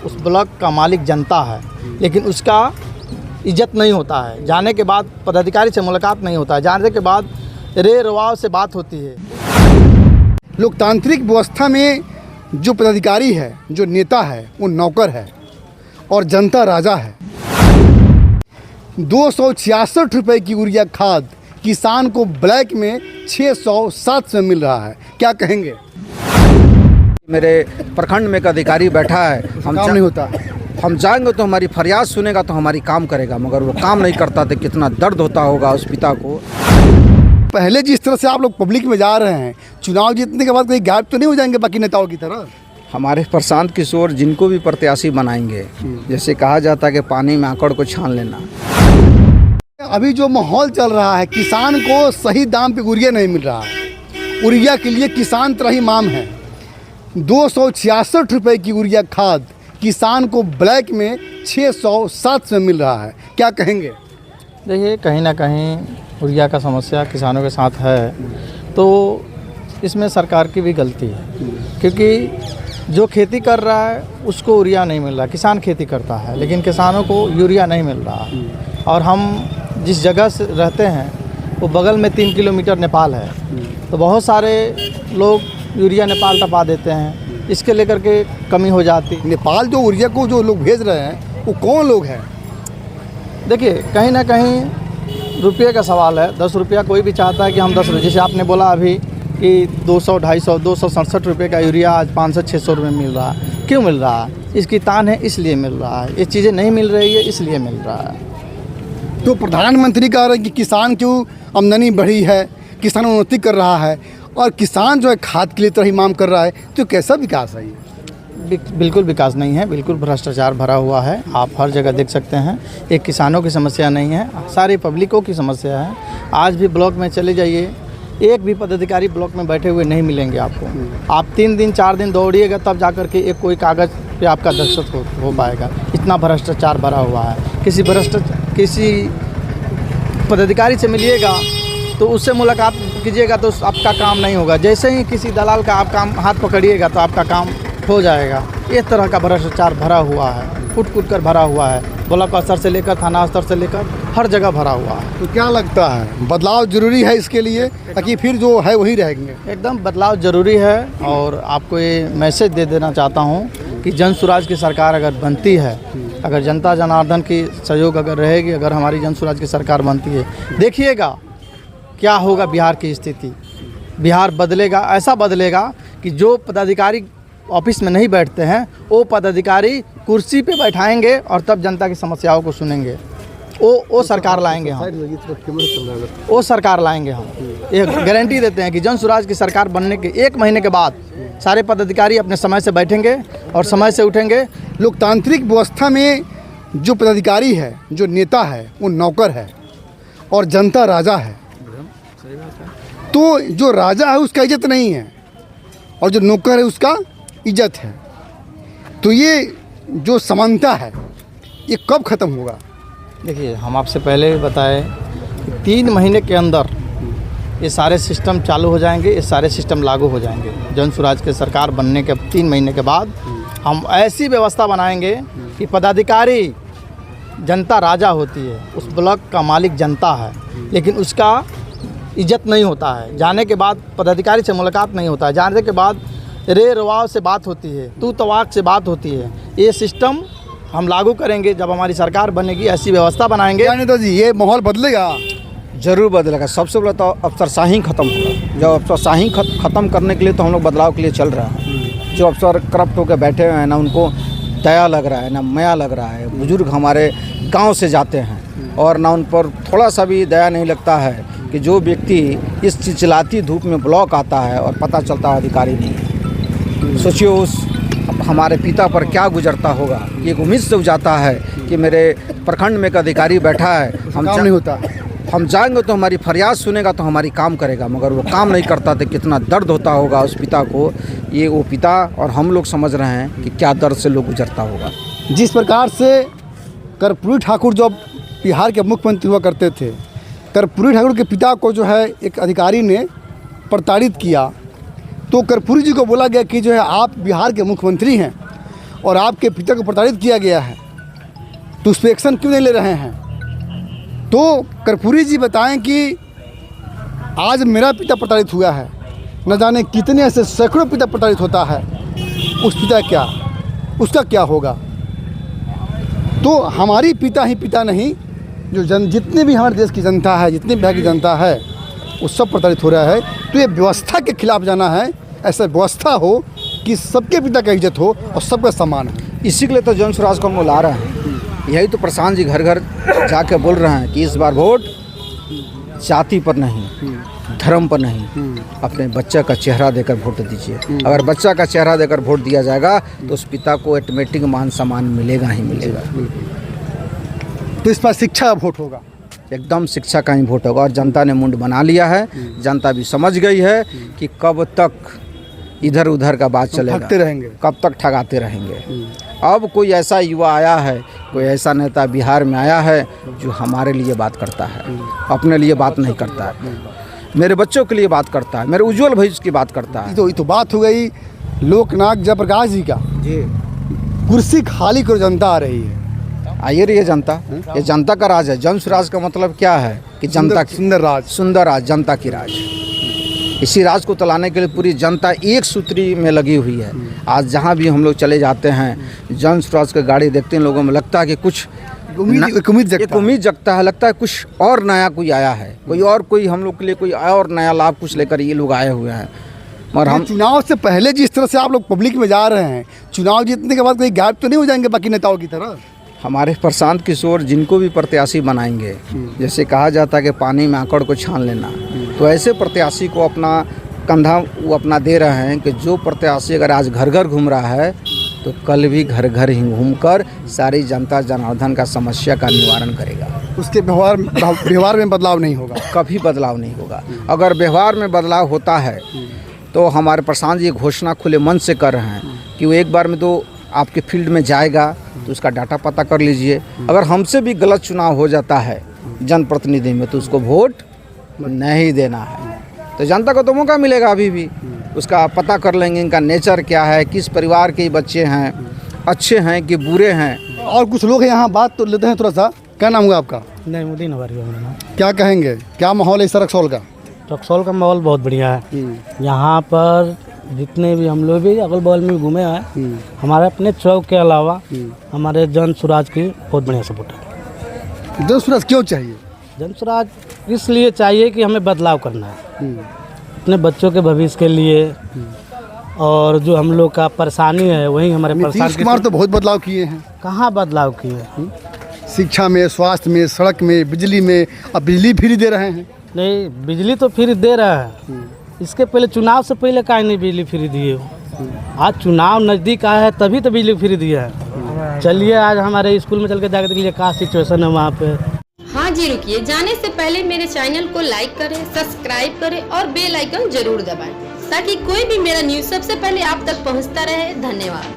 उस ब्लॉक का मालिक जनता है, लेकिन उसका इज्जत नहीं होता है। जाने के बाद पदाधिकारी से मुलाकात नहीं होता है, जाने के बाद रे रवाव से बात होती है। लोकतांत्रिक व्यवस्था में जो पदाधिकारी है, जो नेता है, वो नौकर है और जनता राजा है। 266 रुपये की यूरिया खाद किसान को ब्लैक में 600-700 में मिल रहा है, क्या कहेंगे? मेरे प्रखंड में एक अधिकारी बैठा है, काम नहीं होता। हम जाएंगे तो हमारी फरियाद सुनेगा तो हमारी काम करेगा, मगर वो काम नहीं करता तो कितना दर्द होता होगा उस पिता को। पहले जिस तरह से आप लोग पब्लिक में जा रहे हैं, चुनाव जीतने के बाद कहीं गायब तो नहीं हो जाएंगे बाकी नेताओं की तरह? हमारे प्रशांत किशोर जिनको भी प्रत्याशी बनाएंगे, जैसे कहा जाता है कि पानी में आकड़ को छान लेना। अभी जो माहौल चल रहा है, किसान को सही दाम पे यूरिया नहीं मिल रहा है। यूरिया के लिए किसान त्राहिमाम है। 266 रुपये की यूरिया खाद किसान को ब्लैक में 600-700 में मिल रहा है, क्या कहेंगे? देखिए, कहीं ना कहीं यूरिया का समस्या किसानों के साथ है, तो इसमें सरकार की भी गलती है, क्योंकि जो खेती कर रहा है उसको यूरिया नहीं मिल रहा। किसान खेती करता है लेकिन किसानों को यूरिया नहीं मिल रहा। और हम जिस जगह से रहते हैं वो बगल में 3 किलोमीटर नेपाल है, तो बहुत सारे लोग यूरिया नेपाल टपा देते हैं, इसके लेकर के कमी हो जाती। नेपाल जो यूरिया को जो लोग भेज रहे हैं वो कौन लोग हैं? देखिए, कहीं ना कहीं रुपये का सवाल है। 10 रुपया कोई भी चाहता है कि हम 10 रुपये, जैसे आपने बोला अभी कि 200, 250, 267 रुपये का यूरिया आज 500-600 रुपये मिल रहा है। क्यों मिल रहा है? इसकी तान है इसलिए मिल रहा है, ये चीज़ें नहीं मिल रही है इसलिए मिल रहा है। तो प्रधानमंत्री कह रहे हैं कि किसान क्यों आमदनी बढ़ी है, किसान उन्नति कर रहा है, और किसान जो है खाद के लिए त्राहिमाम कर रहा है, तो कैसा विकास है ये? बिल्कुल विकास नहीं है, बिल्कुल भ्रष्टाचार भरा हुआ है। आप हर जगह देख सकते हैं। एक किसानों की समस्या नहीं है, सारी पब्लिकों की समस्या है। आज भी ब्लॉक में चले जाइए, एक भी पदाधिकारी ब्लॉक में बैठे हुए नहीं मिलेंगे आपको। आप 3 दिन 4 दिन दौड़िएगा तब जा कर के एक कोई कागज़ पे आपका दस्तखत हो पाएगा। इतना भ्रष्टाचार भरा हुआ है। किसी पदाधिकारी से मिलिएगा तो उससे मुलाकात कीजिएगा तो आपका काम नहीं होगा। जैसे ही किसी दलाल का आप काम हाथ पकड़िएगा तो आपका काम हो जाएगा। इस तरह का भ्रष्टाचार भरा हुआ है, कूट कर भरा हुआ है। ब्लॉक स्तर से लेकर थाना स्तर से लेकर हर जगह भरा हुआ है। तो क्या लगता है बदलाव जरूरी है इसके लिए, ताकि फिर जो है वही रहेंगे? एकदम बदलाव जरूरी है। और आपको ये मैसेज दे देना चाहता हूँ कि जन स्वराज की सरकार अगर बनती है, अगर जनता जनार्दन की सहयोग अगर रहेगी, अगर हमारी जन स्वराज की सरकार बनती है, देखिएगा क्या होगा बिहार की स्थिति। बिहार बदलेगा, ऐसा बदलेगा कि जो पदाधिकारी ऑफिस में नहीं बैठते हैं वो पदाधिकारी कुर्सी पे बैठाएंगे और तब जनता की समस्याओं को सुनेंगे। वो सरकार लाएंगे हम, वो सरकार लाएंगे हम। ये गारंटी देते हैं कि जन स्वराज की सरकार बनने के 1 महीने के बाद सारे पदाधिकारी अपने समय से बैठेंगे और समय से उठेंगे। लोकतांत्रिक व्यवस्था में जो पदाधिकारी है, जो नेता है, वो नौकर है और जनता राजा है। तो जो राजा है उसका इज्जत नहीं है और जो नौकर है उसका इज्जत है। तो ये जो समानता है ये कब ख़त्म होगा? देखिए, हम आपसे पहले भी बताए कि 3 महीने के अंदर ये सारे सिस्टम चालू हो जाएंगे, ये सारे सिस्टम लागू हो जाएंगे। जन स्वराज की सरकार बनने के 3 महीने के बाद हम ऐसी व्यवस्था बनाएंगे कि पदाधिकारी जनता राजा होती है, उस ब्लॉक का मालिक जनता है, लेकिन उसका इज्जत नहीं होता है। जाने के बाद पदाधिकारी से मुलाकात नहीं होता है, जाने के बाद रे रवाव से बात होती है, तू तवाक से बात होती है। ये सिस्टम हम लागू करेंगे जब हमारी सरकार बनेगी, ऐसी व्यवस्था बनाएंगे। नेता जी, ये माहौल बदलेगा? जरूर बदलेगा। सबसे पहले तो अफसरशाही खत्म होगा। जब अफसरशाही खत्म करने के लिए तो हम लोग बदलाव के लिए चल रहे हैं। जो अफसर करप्ट होकर बैठे हुए हैं ना, उनको दया लग रहा है ना माया लग रहा है। बुजुर्ग हमारे गांव से जाते हैं और ना उन पर थोड़ा सा भी दया नहीं लगता है कि जो व्यक्ति इस चिलचिलाती धूप में ब्लॉक आता है और पता चलता है अधिकारी नहीं है। सोचिए उस हमारे पिता पर क्या गुजरता होगा। एक उम्मीद से जाता है कि मेरे प्रखंड में एक अधिकारी बैठा है, काम नहीं होता। हम जाएंगे तो हमारी फरियाद सुनेगा तो हमारी काम करेगा, मगर वो काम नहीं करता तो कितना दर्द होता होगा उस पिता को। ये वो पिता और हम लोग समझ रहे हैं कि क्या दर्द से लोग गुजरता होगा। जिस प्रकार से कर्पूरी ठाकुर जो बिहार के मुख्यमंत्री हुआ करते थे, कर्पूरी ठाकुर के पिता को जो है एक अधिकारी ने प्रताड़ित किया, तो कर्पूरी जी को बोला गया कि जो है आप बिहार के मुख्यमंत्री हैं और आपके पिता को प्रताड़ित किया गया है, तो उस पर एक्शन क्यों नहीं ले रहे हैं? तो कर्पूरी जी बताएं कि आज मेरा पिता प्रताड़ित हुआ है, न जाने कितने ऐसे सैकड़ों पिता प्रताड़ित होता है, उसका क्या होगा? तो हमारी पिता ही पिता नहीं, जो जितने भी हमारे देश की जनता है, जितने भी की जनता है, वो सब प्रताड़ित हो रहा है। तो ये व्यवस्था के खिलाफ जाना है, ऐसा व्यवस्था हो कि सबके पिता का इज्जत हो और सबका सम्मान हो। इसी के लिए तो जन स्वराज को हम ला रहे हैं। यही तो प्रशांत जी घर घर जाके बोल रहे हैं कि इस बार वोट जाति पर नहीं, धर्म पर नहीं, अपने बच्चा का चेहरा देकर वोट दीजिए। अगर बच्चा का चेहरा देकर वोट दिया जाएगा तो उस पिता को ऑटोमेटिक मान सम्मान मिलेगा ही मिलेगा। तो इस पर शिक्षा का वोट होगा, एकदम शिक्षा का ही वोट होगा। और जनता ने मुंड बना लिया है, जनता भी समझ गई है कि कब तक इधर उधर का बात चलेगा, ठगते रहेंगे, कब तक ठगाते रहेंगे। अब कोई ऐसा युवा आया है, कोई ऐसा नेता बिहार में आया है जो हमारे लिए बात करता है, अपने लिए बात नहीं करता है, मेरे बच्चों के लिए बात करता है, मेरे उज्जवल भविष्य की बात करता है। ये तो बात हो गई लोकनायक जयप्रकाश जी का। जी, कुर्सी खाली कर जनता आ रही है। आइए रही है जनता, ये जनता का राज है। जन स्वराज का मतलब क्या है कि जनता की सुंदर राज, सुंदर राज, जनता की राज। इसी राज को तलाने के लिए पूरी जनता एक सूत्री में लगी हुई है। आज जहाँ भी हम लोग चले जाते हैं, जन स्वराज की गाड़ी देखते हैं, लोगों में लगता है कि कुछ एक उम्मीद जगता है, लगता है कुछ और नया कोई आया है, कोई हम लोग के लिए कोई और नया लाभ कुछ लेकर ये लोग आए हुए हैं। और हम चुनाव से पहले जिस तरह से आप लोग पब्लिक में जा रहे हैं, चुनाव जीतने के बाद कहीं गायब तो नहीं हो जाएंगे बाकी नेताओं की तरह? हमारे प्रशांत किशोर जिनको भी प्रत्याशी बनाएंगे, जैसे कहा जाता है कि पानी में आकड़ को छान लेना, तो ऐसे प्रत्याशी को अपना कंधा वो अपना दे रहे हैं कि जो प्रत्याशी अगर आज घर घर घूम रहा है तो कल भी घर घर ही घूमकर सारी जनता जनार्दन का समस्या का निवारण करेगा। उसके व्यवहार में बदलाव नहीं होगा, कभी बदलाव नहीं होगा। अगर व्यवहार में बदलाव होता है तो हमारे प्रशांत जी घोषणा खुले मन से कर रहे हैं कि वो एक बार में तो आपके फील्ड में जाएगा तो उसका डाटा पता कर लीजिए। अगर हमसे भी गलत चुनाव हो जाता है जनप्रतिनिधि में तो उसको वोट नहीं देना है। तो जनता को तो मौका मिलेगा, अभी भी उसका पता कर लेंगे, इनका नेचर क्या है, किस परिवार के बच्चे हैं, अच्छे हैं कि बुरे हैं। और कुछ लोग हैं यहाँ, बात तो लेते हैं थोड़ा सा। क्या नाम होगा आपका? नईमुद्दीन हमारी मेरा नाम। क्या कहेंगे, क्या माहौल है इस रक्सौल का? रक्सौल का माहौल बहुत बढ़िया है। यहाँ पर जितने भी हम लोग भी अगल बगल में घूमे हैं, हमारे अपने चौक के अलावा हमारे जन स्वराज की बहुत बढ़िया सपोर्ट है। जन स्वराज क्यों चाहिए? जन स्वराज इसलिए चाहिए कि हमें बदलाव करना है अपने बच्चों के भविष्य के लिए, और जो हम लोग का परेशानी है वही हमारे नीतीश कुमार तो बहुत बदलाव किए हैं। कहाँ बदलाव किए? शिक्षा में, स्वास्थ्य में, सड़क में, बिजली में। अब बिजली फ्री दे रहे हैं। नहीं, बिजली तो फ्री दे रहा है, इसके पहले चुनाव से पहले काहे नहीं बिजली फ्री दिए हो? आज चुनाव नज़दीक आया है तभी तो बिजली फ्री दिया है। चलिए आज हमारे स्कूल में चल के जाकर देखिए क्या सिचुएशन है वहाँ पे। हाँ जी, रुकिए, जाने से पहले मेरे चैनल को लाइक करें, सब्सक्राइब करें और बेल आइकन जरूर दबाएं ताकि कोई भी मेरा न्यूज़ सबसे पहले आप तक पहुँचता रहे। धन्यवाद।